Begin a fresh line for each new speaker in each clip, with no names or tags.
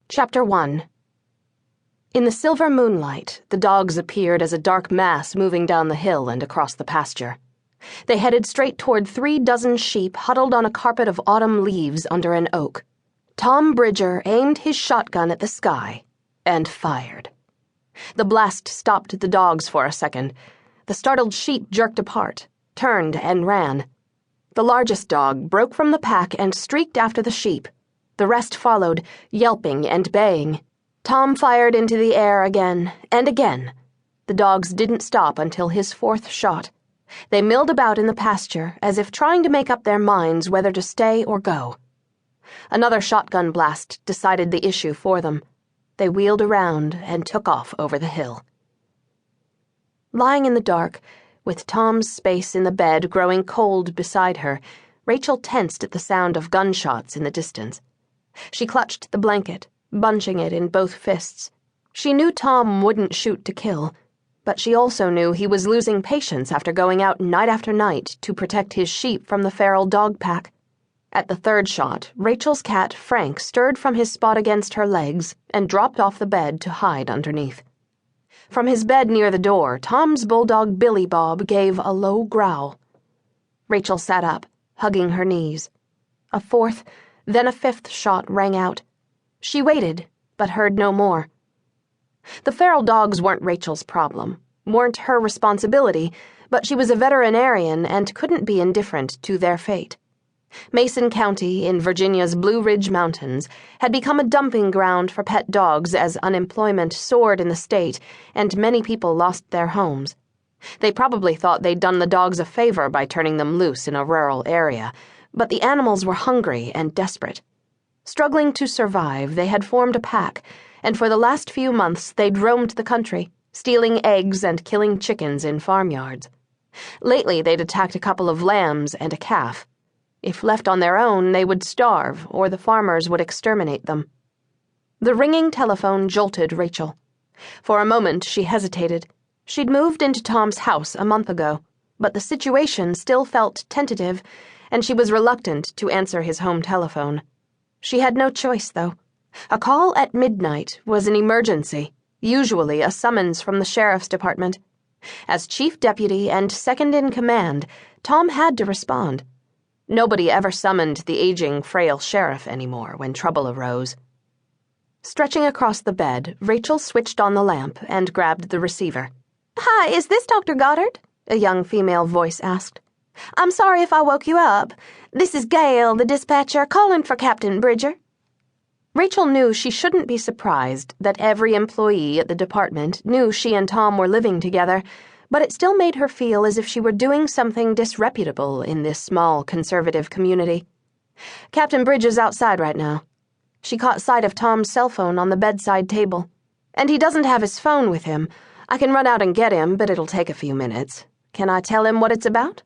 Chapter 1. In the silver moonlight, the dogs appeared as a dark mass moving down the hill and across the pasture. They headed straight toward 36 sheep huddled on a carpet of autumn leaves under an oak. Tom Bridger aimed his shotgun at the sky and fired. The blast stopped the dogs for a second. The startled sheep jerked apart, turned, and ran. The largest dog broke from the pack and streaked after the sheep. The rest followed, yelping and baying. Tom fired into the air again and again. The dogs didn't stop until his fourth shot. They milled about in the pasture as if trying to make up their minds whether to stay or go. Another shotgun blast decided the issue for them. They wheeled around and took off over the hill. Lying in the dark, with Tom's space in the bed growing cold beside her, Rachel tensed at the sound of gunshots in the distance. She clutched the blanket, bunching it in both fists. She knew Tom wouldn't shoot to kill, but she also knew he was losing patience after going out night after night to protect his sheep from the feral dog pack. At the third shot, Rachel's cat, Frank, stirred from his spot against her legs and dropped off the bed to hide underneath. From his bed near the door, Tom's bulldog Billy Bob gave a low growl. Rachel sat up, hugging her knees. A fourth, then a fifth shot rang out. She waited, but heard no more. The feral dogs weren't Rachel's problem, weren't her responsibility, but she was a veterinarian and couldn't be indifferent to their fate. Mason County, in Virginia's Blue Ridge Mountains, had become a dumping ground for pet dogs as unemployment soared in the state and many people lost their homes. They probably thought they'd done the dogs a favor by turning them loose in a rural area, but the animals were hungry and desperate. Struggling to survive, they had formed a pack, and for the last few months they'd roamed the country, stealing eggs and killing chickens in farmyards. Lately they'd attacked a couple of lambs and a calf. If left on their own, they would starve, or the farmers would exterminate them. The ringing telephone jolted Rachel. For a moment she hesitated. She'd moved into Tom's house a month ago, but the situation still felt tentative, and she was reluctant to answer his home telephone. She had no choice, though. A call at midnight was an emergency, usually a summons from the sheriff's department. As chief deputy and second in command, Tom had to respond. Nobody ever summoned the aging, frail sheriff anymore when trouble arose. Stretching across the bed, Rachel switched on the lamp and grabbed the receiver. "Hi, is this Dr. Goddard?" a young female voice asked. "I'm sorry if I woke you up. This is Gail, the dispatcher, calling for Captain Bridger." Rachel knew she shouldn't be surprised that every employee at the department knew she and Tom were living together, but it still made her feel as if she were doing something disreputable in this small conservative community. "Captain Bridger's outside right now." She caught sight of Tom's cell phone on the bedside table. "And he doesn't have his phone with him. I can run out and get him, but it'll take a few minutes. Can I tell him what it's about?"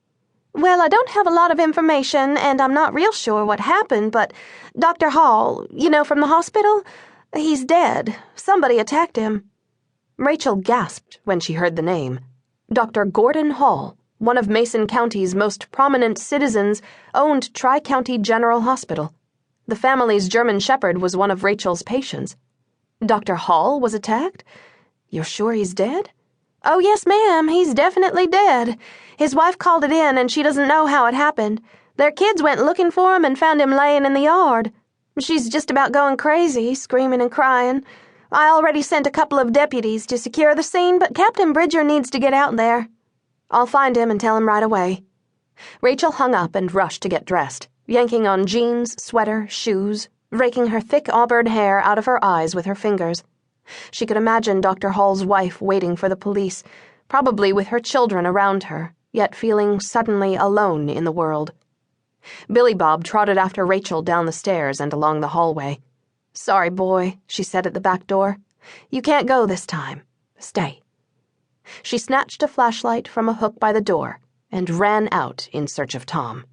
"Well, I don't have a lot of information, and I'm not real sure what happened, but Dr. Hall, from the hospital, he's dead. Somebody attacked him." Rachel gasped when she heard the name. Dr. Gordon Hall, one of Mason County's most prominent citizens, owned Tri-County General Hospital. The family's German Shepherd was one of Rachel's patients. Dr. Hall was attacked? "You're sure he's dead?" "Oh, yes, ma'am, he's definitely dead. His wife called it in, and she doesn't know how it happened. Their kids went looking for him and found him laying in the yard. She's just about going crazy, screaming and crying. I already sent a couple of deputies to secure the scene, but Captain Bridger needs to get out there. I'll find him and tell him right away." Rachel hung up and rushed to get dressed, yanking on jeans, sweater, shoes, raking her thick auburn hair out of her eyes with her fingers. She could imagine Dr. Hall's wife waiting for the police, probably with her children around her, yet feeling suddenly alone in the world. Billy Bob trotted after Rachel down the stairs and along the hallway. "Sorry, boy," she said at the back door. "You can't go this time. Stay." She snatched a flashlight from a hook by the door and ran out in search of Tom.